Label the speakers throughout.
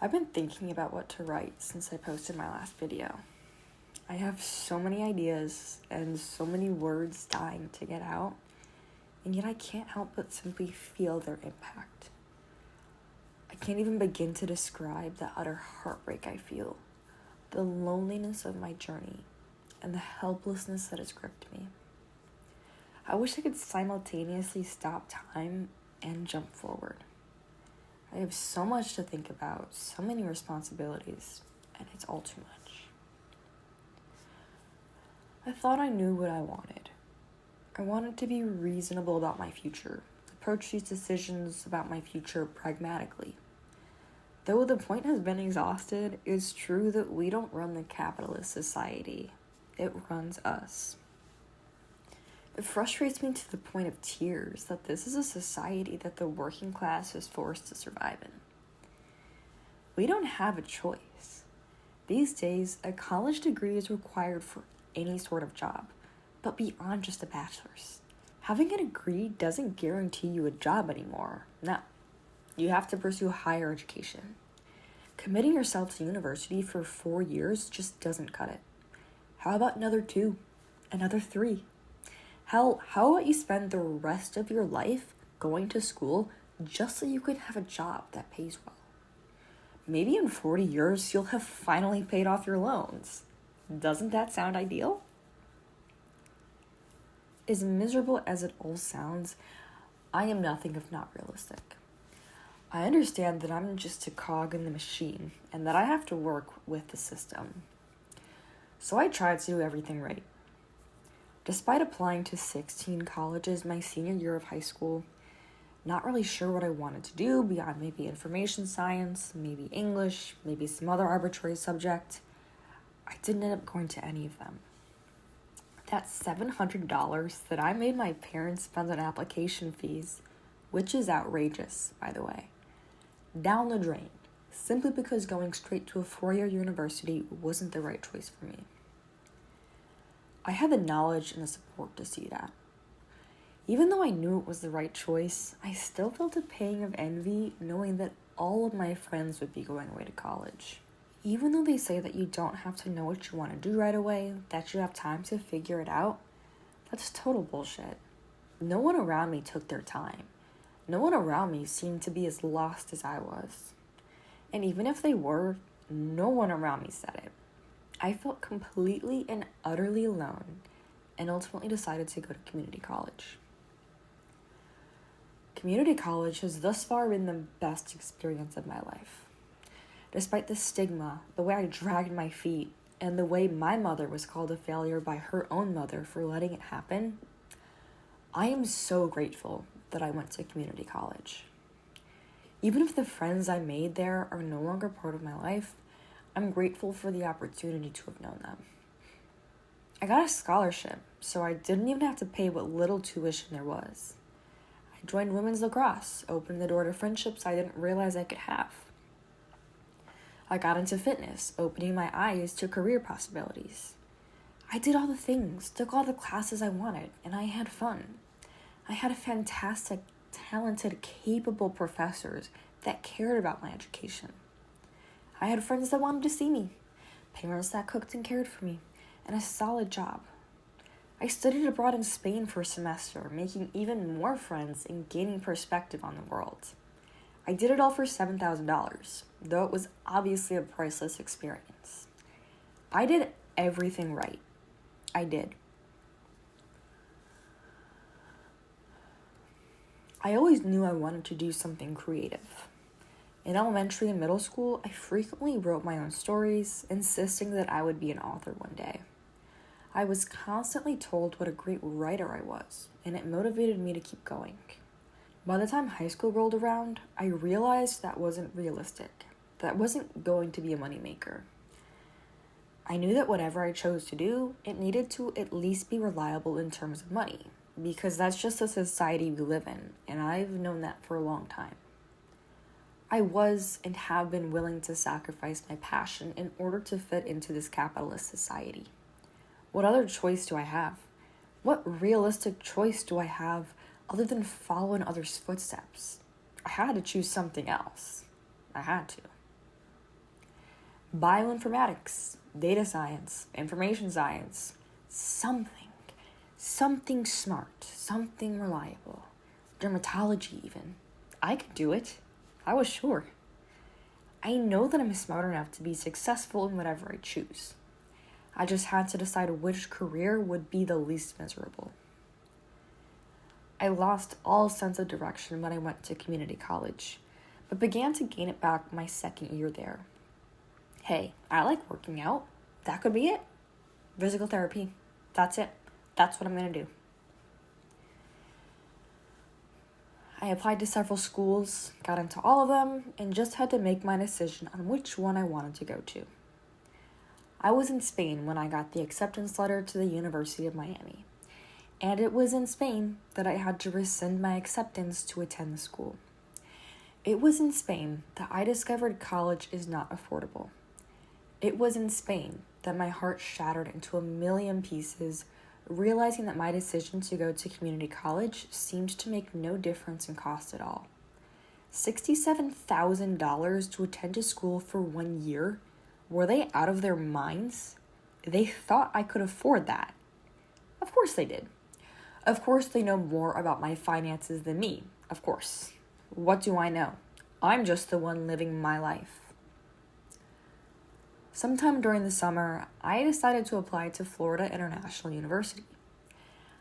Speaker 1: I've been thinking about what to write since I posted my last video. I have so many ideas and so many words dying to get out, and yet I can't help but simply feel their impact. I can't even begin to describe the utter heartbreak I feel, the loneliness of my journey, and the helplessness that has gripped me. I wish I could simultaneously stop time and jump forward. I have so much to think about, so many responsibilities, and it's all too much. I thought I knew what I wanted. I wanted to be reasonable about my future, approach these decisions about my future pragmatically. Though the point has been exhausted, it's true that we don't run the capitalist society. It runs us. It frustrates me to the point of tears that this is a society that the working class is forced to survive in. We don't have a choice. These days, a college degree is required for any sort of job, but beyond just a bachelor's. Having a degree doesn't guarantee you a job anymore. No, you have to pursue higher education. Committing yourself to university for 4 years just doesn't cut it. How about another 2? Another 3? Hell, how about you spend the rest of your life going to school just so you can have a job that pays well? Maybe in 40 years, you'll have finally paid off your loans. Doesn't that sound ideal? As miserable as it all sounds, I am nothing if not realistic. I understand that I'm just a cog in the machine and that I have to work with the system. So I try to do everything right. Despite applying to 16 colleges my senior year of high school, not really sure what I wanted to do beyond maybe information science, maybe English, maybe some other arbitrary subject, I didn't end up going to any of them. That $700 that I made my parents spend on application fees, which is outrageous, by the way, down the drain, simply because going straight to a 4-year university wasn't the right choice for me. I had the knowledge and the support to see that. Even though I knew it was the right choice, I still felt a pang of envy knowing that all of my friends would be going away to college. Even though they say that you don't have to know what you want to do right away, that you have time to figure it out, that's total bullshit. No one around me took their time. No one around me seemed to be as lost as I was. And even if they were, no one around me said it. I felt completely and utterly alone and ultimately decided to go to community college. Community college has thus far been the best experience of my life. Despite the stigma, the way I dragged my feet, and the way my mother was called a failure by her own mother for letting it happen, I am so grateful that I went to community college. Even if the friends I made there are no longer part of my life, I'm grateful for the opportunity to have known them. I got a scholarship, so I didn't even have to pay what little tuition there was. I joined women's lacrosse, opening the door to friendships I didn't realize I could have. I got into fitness, opening my eyes to career possibilities. I did all the things, took all the classes I wanted, and I had fun. I had fantastic, talented, capable professors that cared about my education. I had friends that wanted to see me, parents that cooked and cared for me, and a solid job. I studied abroad in Spain for a semester, making even more friends and gaining perspective on the world. I did it all for $7,000, though it was obviously a priceless experience. I did everything right. I did. I always knew I wanted to do something creative. In elementary and middle school, I frequently wrote my own stories, insisting that I would be an author one day. I was constantly told what a great writer I was, and it motivated me to keep going. By the time high school rolled around, I realized that wasn't realistic. That wasn't going to be a moneymaker. I knew that whatever I chose to do, it needed to at least be reliable in terms of money, because that's just the society we live in, and I've known that for a long time. I was and have been willing to sacrifice my passion in order to fit into this capitalist society. What other choice do I have? What realistic choice do I have other than follow in others' footsteps? I had to choose something else. I had to. bioinformatics, data science, information science, something smart, something reliable, dermatology even. I could do it. I was sure. I know that I'm smart enough to be successful in whatever I choose. I just had to decide which career would be the least miserable. I lost all sense of direction when I went to community college, but began to gain it back my second year there. Hey, I like working out. That could be it. Physical therapy. That's it. That's what I'm going to do. I applied to several schools, got into all of them, and just had to make my decision on which one I wanted to go to. I was in Spain when I got the acceptance letter to the University of Miami, and it was in Spain that I had to rescind my acceptance to attend the school. It was in Spain that I discovered college is not affordable. It was in Spain that my heart shattered into a million pieces, realizing that my decision to go to community college seemed to make no difference in cost at all. $67,000 to attend a school for 1 year? Were they out of their minds? They thought I could afford that. Of course they did. Of course they know more about my finances than me. Of course. What do I know? I'm just the one living my life. Sometime during the summer, I decided to apply to Florida International University.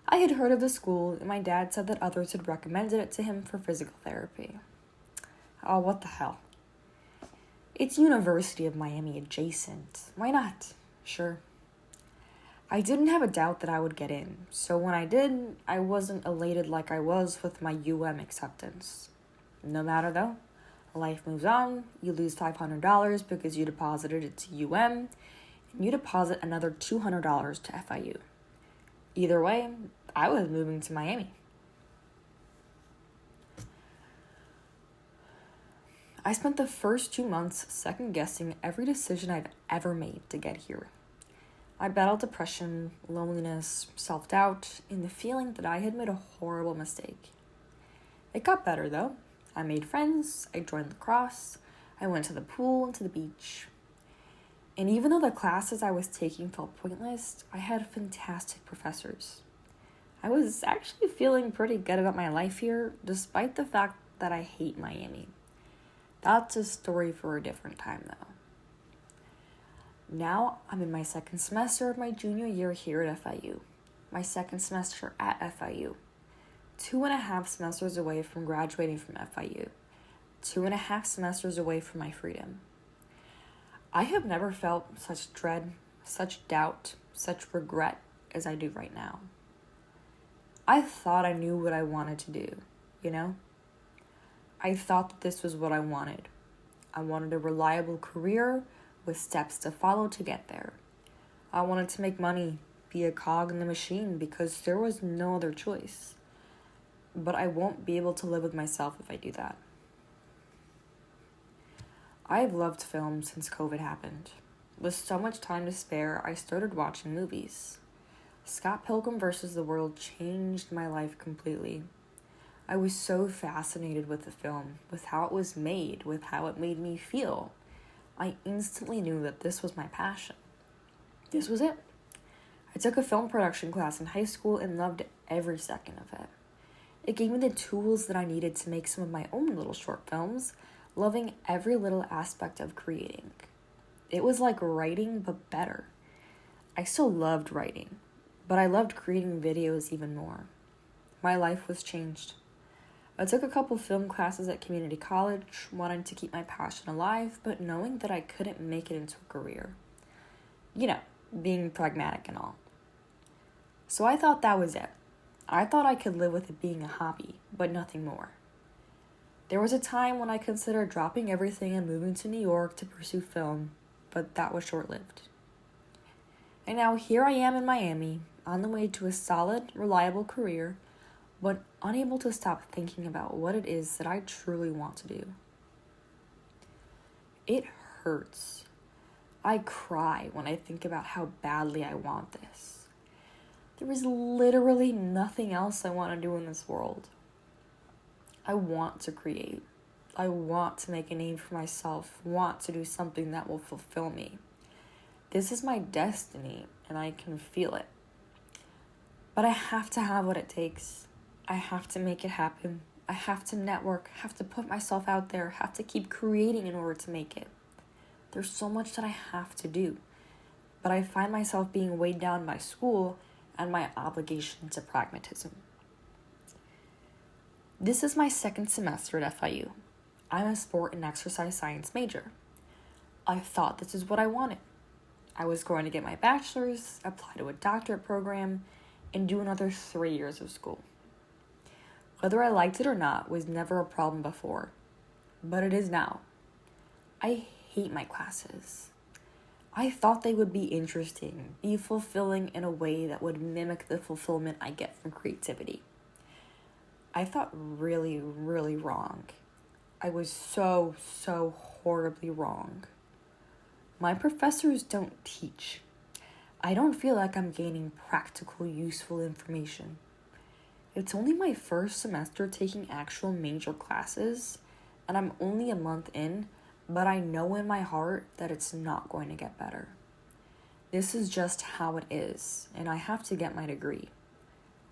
Speaker 1: I had heard of the school, and my dad said that others had recommended it to him for physical therapy. Oh, what the hell. It's University of Miami adjacent. Why not? Sure. I didn't have a doubt that I would get in, so when I did, I wasn't elated like I was with my acceptance. No matter though. Life moves on, you lose $500 because you deposited it to and you deposit another $200 to FIU. Either way, I was moving to Miami. I spent the first 2 months second-guessing every decision I've ever made to get here. I battled depression, loneliness, self-doubt, and the feeling that I had made a horrible mistake. It got better though. I made friends, I joined lacrosse, I went to the pool and to the beach. And even though the classes I was taking felt pointless, I had fantastic professors. I was actually feeling pretty good about my life here, despite the fact that I hate Miami. That's a story for a different time though. Now I'm in my second semester of my junior year here at FIU. My second semester at FIU. 2.5 semesters away from graduating from FIU. 2.5 semesters away from my freedom. I have never felt such dread, such doubt, such regret as I do right now. I thought I knew what I wanted to do, you know? I thought that this was what I wanted. I wanted a reliable career with steps to follow to get there. I wanted to make money, be a cog in the machine because there was no other choice. But I won't be able to live with myself if I do that. I've loved film since COVID happened. With so much time to spare, I started watching movies. Scott Pilgrim vs. the World changed my life completely. I was so fascinated with the film, with how it was made, with how it made me feel. I instantly knew that this was my passion. This was it. I took a film production class in high school and loved every second of it. It gave me the tools that I needed to make some of my own little short films, loving every little aspect of creating. It was like writing, but better. I still loved writing, but I loved creating videos even more. My life was changed. I took a couple film classes at community college, wanting to keep my passion alive, but knowing that I couldn't make it into a career. You know, being pragmatic and all. So I thought that was it. I thought I could live with it being a hobby, but nothing more. There was a time when I considered dropping everything and moving to New York to pursue film, but that was short-lived. And now here I am in Miami, on the way to a solid, reliable career, but unable to stop thinking about what it is that I truly want to do. It hurts. I cry when I think about how badly I want this. There is literally nothing else I want to do in this world. I want to create. I want to make a name for myself, want to do something that will fulfill me. This is my destiny, and I can feel it. But I have to have what it takes. I have to make it happen. I have to network, have to put myself out there, have to keep creating in order to make it. There's so much that I have to do. But I find myself being weighed down by school and my obligation to pragmatism. This is my second semester at FIU. I'm a sport and exercise science major. I thought this is what I wanted. I was going to get my bachelor's, apply to a doctorate program, and do another 3 years of school. Whether I liked it or not was never a problem before, but it is now. I hate my classes. I thought they would be interesting, be fulfilling in a way that would mimic the fulfillment I get from creativity. I thought really, really wrong. I was so horribly wrong. My professors don't teach. I don't feel like I'm gaining practical, useful information. It's only my first semester taking actual major classes, and I'm only a month in, but I know in my heart that it's not going to get better. This is just how it is, and I have to get my degree.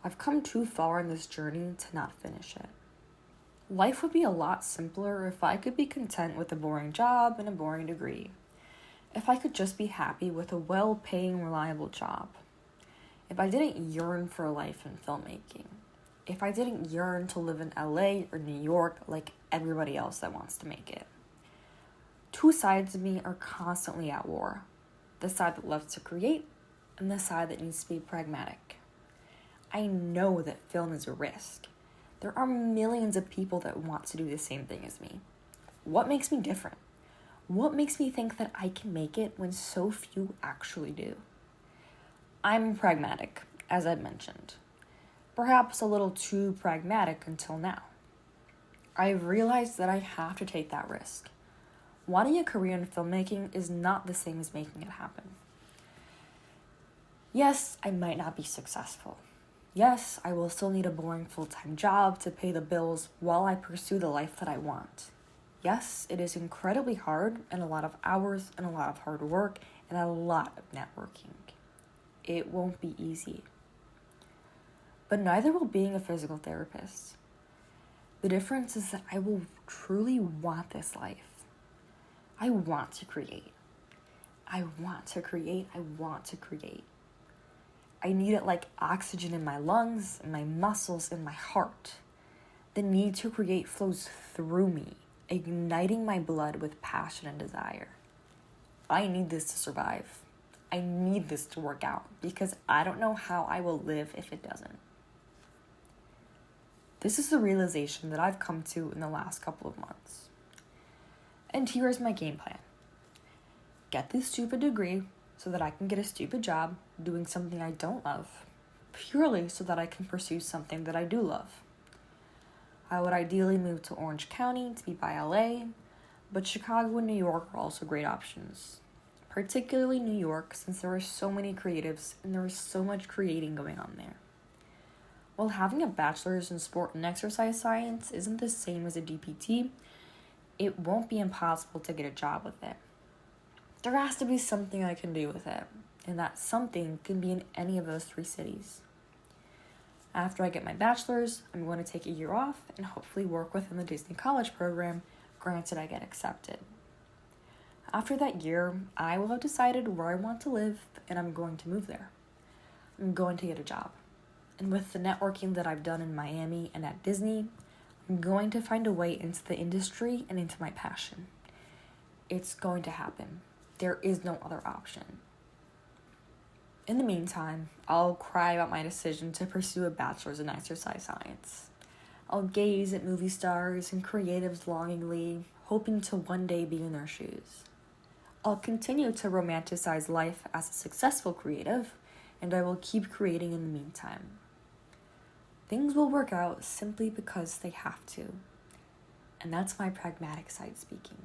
Speaker 1: I've come too far in this journey to not finish it. Life would be a lot simpler if I could be content with a boring job and a boring degree. If I could just be happy with a well-paying, reliable job. If I didn't yearn for a life in filmmaking. If I didn't yearn to live in LA or New York like everybody else that wants to make it. Two sides of me are constantly at war. The side that loves to create and the side that needs to be pragmatic. I know that film is a risk. There are millions of people that want to do the same thing as me. What makes me different? What makes me think that I can make it when so few actually do? I'm pragmatic, as I've mentioned. Perhaps a little too pragmatic until now. I've realized that I have to take that risk. Wanting a career in filmmaking is not the same as making it happen. Yes, I might not be successful. Yes, I will still need a boring full-time job to pay the bills while I pursue the life that I want. Yes, it is incredibly hard and a lot of hours and a lot of hard work and a lot of networking. It won't be easy. But neither will being a physical therapist. The difference is that I will truly want this life. I want to create. I want to create. I want to create. I need it like oxygen in my lungs, in my muscles, in my heart. The need to create flows through me, igniting my blood with passion and desire. I need this to survive. I need this to work out because I don't know how I will live if it doesn't. This is the realization that I've come to in the last couple of months. And here is my game plan. Get this stupid degree so that I can get a stupid job doing something I don't love, purely so that I can pursue something that I do love. I would ideally move to Orange County to be by LA, but Chicago and New York are also great options. Particularly New York, since there are so many creatives and there is so much creating going on there. While having a bachelor's in sport and exercise science isn't the same as a DPT, it won't be impossible to get a job with it. There has to be something I can do with it, and that something can be in any of those 3 cities. After I get my bachelor's, I'm going to take a year off and hopefully work within the Disney College program, granted I get accepted. After that year, I will have decided where I want to live, and I'm going to move there. I'm going to get a job. And with the networking that I've done in Miami and at Disney, I'm going to find a way into the industry and into my passion. It's going to happen. There is no other option. In the meantime, I'll cry about my decision to pursue a bachelor's in exercise science. I'll gaze at movie stars and creatives longingly, hoping to one day be in their shoes. I'll continue to romanticize life as a successful creative, and I will keep creating in the meantime. Things will work out simply because they have to. And that's my pragmatic side speaking.